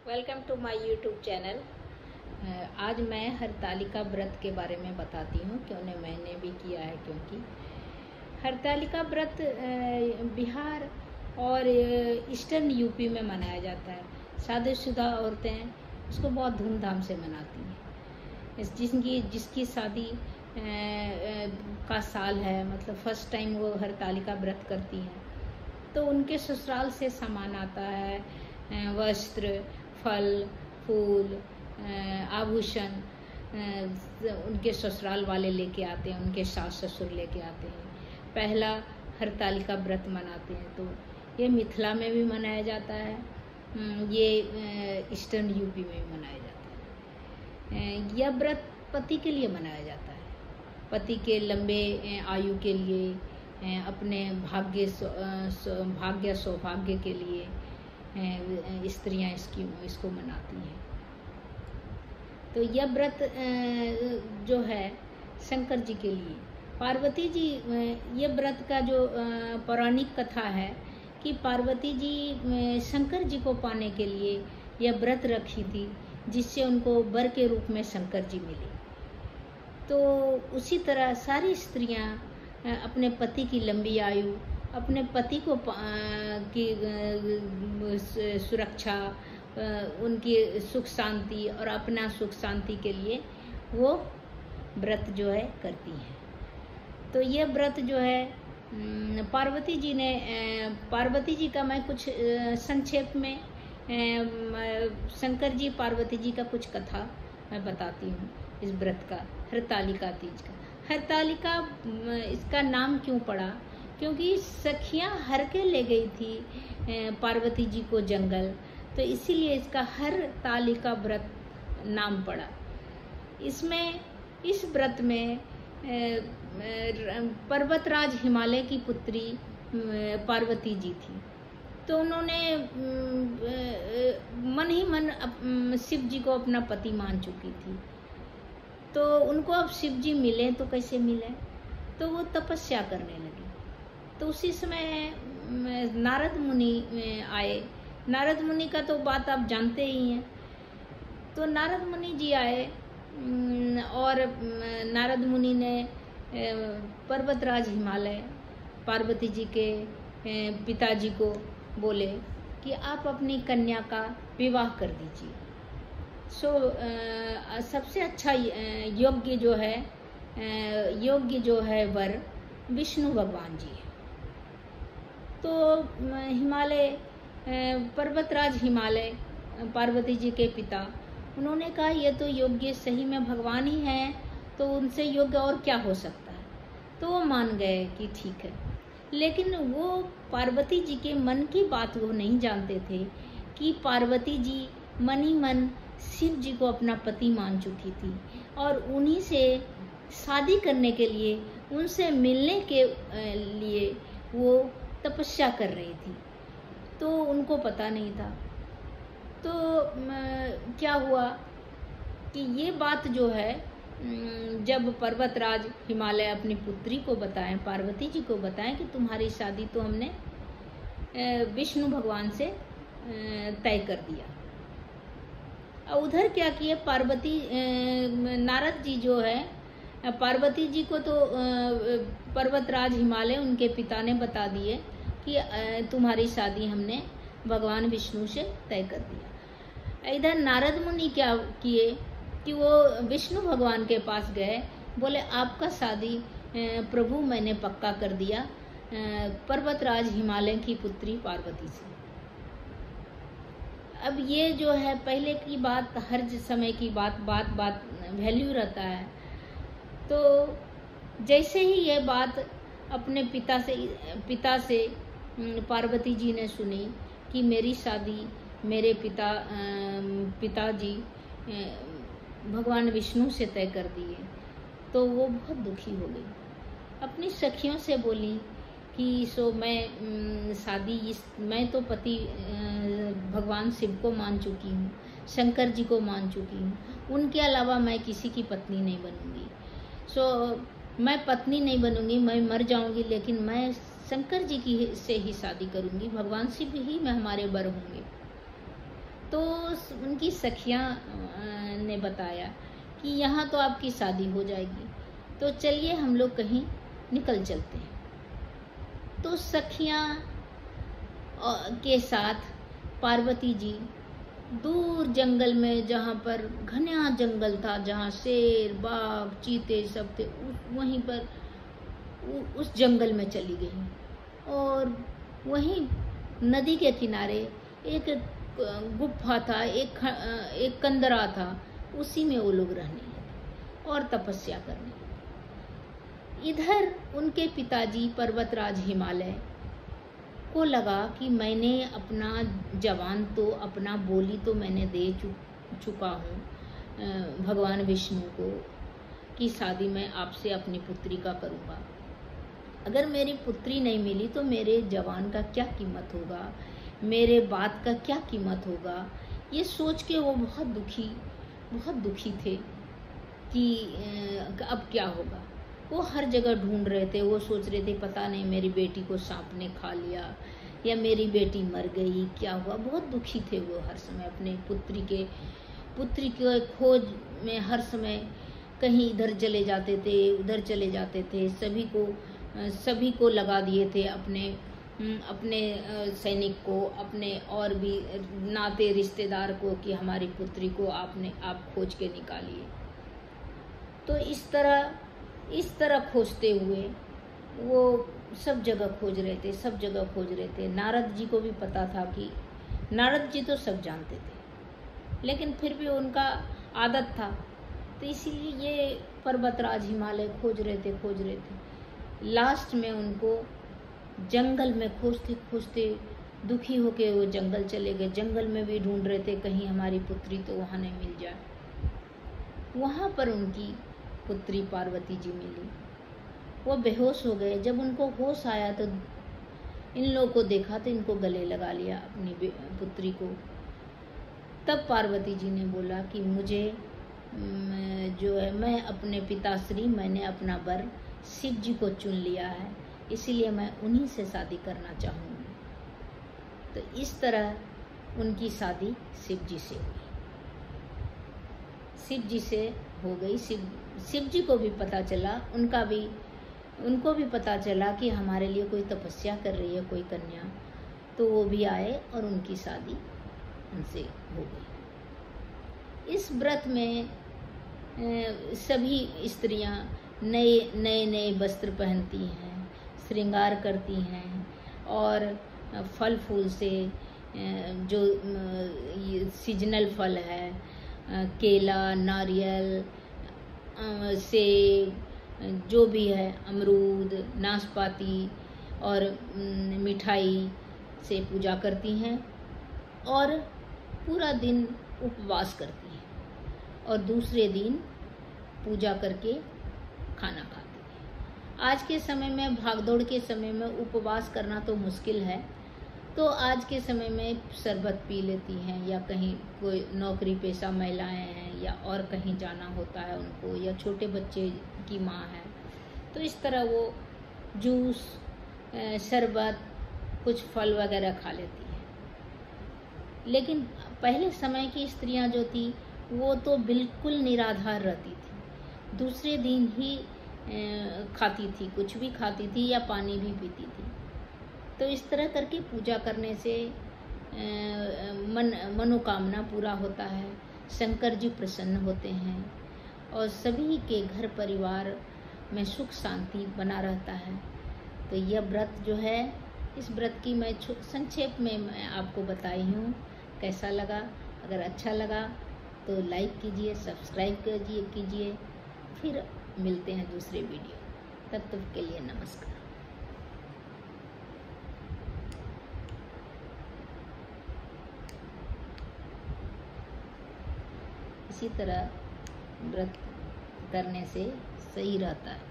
Welcome to my YouTube channel. आज मैं हरतालिका व्रत के बारे में बताती हूँ, क्यों ने मैंने भी किया है। क्योंकि हरतालिका व्रत बिहार और ईस्टर्न यूपी में मनाया जाता है। शादीशुदा औरतें उसको बहुत धूमधाम से मनाती हैं। जिसकी शादी का साल है, मतलब फर्स्ट टाइम वो हरतालिका व्रत करती हैं, तो उनके ससुराल से सामान आता है, वस्त्र, फल, फूल, आभूषण उनके ससुराल वाले लेके आते हैं, उनके सास ससुर लेके आते हैं। पहला हरतालिका व्रत मनाते हैं। तो ये मिथिला में भी मनाया जाता है, ये ईस्टर्न यूपी में भी मनाया जाता है। यह व्रत पति के लिए मनाया जाता है, पति के लंबे आयु के लिए, अपने भाग्य सौभाग्य के लिए स्त्रियां इसको मनाती हैं। तो यह व्रत जो है शंकर जी के लिए, पार्वती जी, ये व्रत का जो पौराणिक कथा है कि पार्वती जी शंकर जी को पाने के लिए यह व्रत रखी थी, जिससे उनको वर के रूप में शंकर जी मिले। तो उसी तरह सारी स्त्रियां अपने पति की लंबी आयु, अपने पति को की सुरक्षा, उनकी सुख शांति और अपना सुख शांति के लिए वो व्रत जो है करती हैं। तो ये व्रत जो है पार्वती जी का मैं कुछ संक्षेप में शंकर जी पार्वती जी का कुछ कथा मैं बताती हूँ इस व्रत का, हरतालिका तीज का। हरतालिका इसका नाम क्यों पड़ा? क्योंकि सखियां हर के ले गई थी पार्वती जी को जंगल, तो इसीलिए इसका हरतालिका व्रत नाम पड़ा। इस व्रत में पर्वतराज हिमालय की पुत्री पार्वती जी थी। तो उन्होंने मन ही मन शिव जी को अपना पति मान चुकी थी। तो उनको अब शिव जी मिले तो कैसे मिले, तो वो तपस्या करने लगी। तो उसी समय नारद मुनि आए। नारद मुनि का तो बात आप जानते ही हैं। तो नारद मुनि जी आए और नारद मुनि ने पर्वतराज हिमालय पार्वती जी के पिताजी को बोले कि आप अपनी कन्या का विवाह कर दीजिए। सबसे अच्छा योग्य जो है वर विष्णु भगवान जी है। तो पर्वतराज हिमालय पार्वती जी के पिता, उन्होंने कहा ये तो योग्य सही में भगवान ही हैं, तो उनसे योग्य और क्या हो सकता है। तो वो मान गए कि ठीक है। लेकिन वो पार्वती जी के मन की बात वो नहीं जानते थे कि पार्वती जी मन ही मन शिव जी को अपना पति मान चुकी थी और उन्हीं से शादी करने के लिए, उनसे मिलने के लिए वो तपस्या कर रही थी। तो उनको पता नहीं था। तो क्या हुआ कि ये बात जो है, जब पर्वतराज हिमालय अपनी पुत्री को बताएं, पार्वती जी को बताएं कि तुम्हारी शादी तो हमने विष्णु भगवान से तय कर दिया। उधर क्या किए नारद जी जो है पार्वती जी को तो पर्वतराज हिमालय उनके पिता ने बता दिए कि तुम्हारी शादी हमने भगवान विष्णु से तय कर दिया। इधर नारद मुनि क्या किए कि वो विष्णु भगवान के पास गए, बोले आपका शादी प्रभु मैंने पक्का कर दिया पर्वतराज हिमालय की पुत्री पार्वती से। अब ये जो है पहले की बात, हर समय की बात वैल्यू रहता है। तो जैसे ही ये बात अपने पिता से पार्वती जी ने सुनी कि मेरी शादी मेरे पिताजी भगवान विष्णु से तय कर दिए, तो वो बहुत दुखी हो गई। अपनी सखियों से बोली कि मैं तो पति भगवान शिव को मान चुकी हूँ, शंकर जी को मान चुकी हूँ, उनके अलावा मैं किसी की पत्नी नहीं बनूंगी। मैं पत्नी नहीं बनूंगी, मैं मर जाऊंगी, लेकिन मैं शंकर जी की से ही शादी करूंगी, भगवान शिव ही में हमारे वर होंगे। तो उनकी सखियां ने बताया कि यहाँ तो आपकी शादी हो जाएगी, तो चलिए हम लोग कहीं निकल चलते हैं। तो सखियां के साथ पार्वती जी दूर जंगल में, जहाँ पर घना जंगल था, जहाँ शेर, बाघ, चीते सब थे, वहीं पर उस जंगल में चली गई। और वहीं नदी के किनारे एक गुफा था, एक कंदरा था, उसी में वो लोग रहने लगे और तपस्या करने। इधर उनके पिताजी पर्वतराज हिमालय को लगा कि मैंने अपना जवान तो, अपना बोली तो मैंने दे चुका हूँ भगवान विष्णु को कि शादी मैं आपसे अपनी पुत्री का करूँगा। अगर मेरी पुत्री नहीं मिली तो मेरे जवान का क्या कीमत होगा, मेरे बात का क्या कीमत होगा। ये सोच के वो बहुत दुखी थे कि अब क्या होगा। वो हर जगह ढूंढ रहे थे, वो सोच रहे थे पता नहीं मेरी बेटी को सांप ने खा लिया या मेरी बेटी मर गई, क्या हुआ। बहुत दुखी थे वो हर समय अपने पुत्री के खोज में, हर समय कहीं इधर चले जाते थे, उधर चले जाते थे। सभी को लगा दिए थे, अपने सैनिक को, अपने और भी नाते रिश्तेदार को कि हमारी पुत्री को आप खोज के निकालिए। तो इस तरह खोजते हुए वो सब जगह खोज रहे थे। नारद जी को भी पता था कि नारद जी तो सब जानते थे, लेकिन फिर भी उनका आदत था, तो इसीलिए ये पर्वतराज हिमालय खोज रहे थे। लास्ट में उनको जंगल में खोजते दुखी होके वो जंगल चले गए। जंगल में भी ढूंढ रहे थे कहीं हमारी पुत्री तो वहाँ नहीं मिल जाए। वहाँ पर उनकी पुत्री पार्वती जी मिली। वो बेहोश हो गए। जब उनको होश आया तो इन लोगों को देखा तो इनको गले लगा लिया अपनी पुत्री को। तब पार्वती जी ने बोला कि मुझे जो है, मैं अपने पिताश्री, मैंने अपना वर शिव जी को चुन लिया है, इसीलिए मैं उन्हीं से शादी करना चाहूँगी। तो इस तरह उनकी शादी शिव जी से हो गई। शिव जी को भी पता चला, उनको भी पता चला कि हमारे लिए कोई तपस्या कर रही है कोई कन्या, तो वो भी आए और उनकी शादी उनसे हो गई। इस व्रत में सभी स्त्रियां नए वस्त्र पहनती हैं, श्रृंगार करती हैं और फल फूल से, जो सीजनल फल है, केला, नारियल, सेब, जो भी है, अमरूद, नाशपाती और मिठाई से पूजा करती हैं और पूरा दिन उपवास करती हैं और दूसरे दिन पूजा करके खाना खाती हैं। आज के समय में, भागदौड़ के समय में उपवास करना तो मुश्किल है, तो आज के समय में शरबत पी लेती हैं, या कहीं कोई नौकरी पेशा महिलाएं हैं या और कहीं जाना होता है उनको, या छोटे बच्चे की माँ है, तो इस तरह वो जूस, शरबत, कुछ फल वगैरह खा लेती हैं। लेकिन पहले समय की स्त्रियां जो थी वो तो बिल्कुल निराधार रहती थी, दूसरे दिन ही खाती थी, कुछ भी खाती थी या पानी भी पीती थी। तो इस तरह करके पूजा करने से मनोकामना पूरा होता है, शंकर जी प्रसन्न होते हैं और सभी के घर परिवार में सुख शांति बना रहता है। तो यह व्रत जो है, इस व्रत की मैं संक्षेप में मैं आपको बताई हूँ। कैसा लगा? अगर अच्छा लगा तो लाइक कीजिए, सब्सक्राइब कीजिए। फिर मिलते हैं दूसरे वीडियो, तब तक के लिए नमस्कार। इसी तरह व्रत करने से सही रहता है।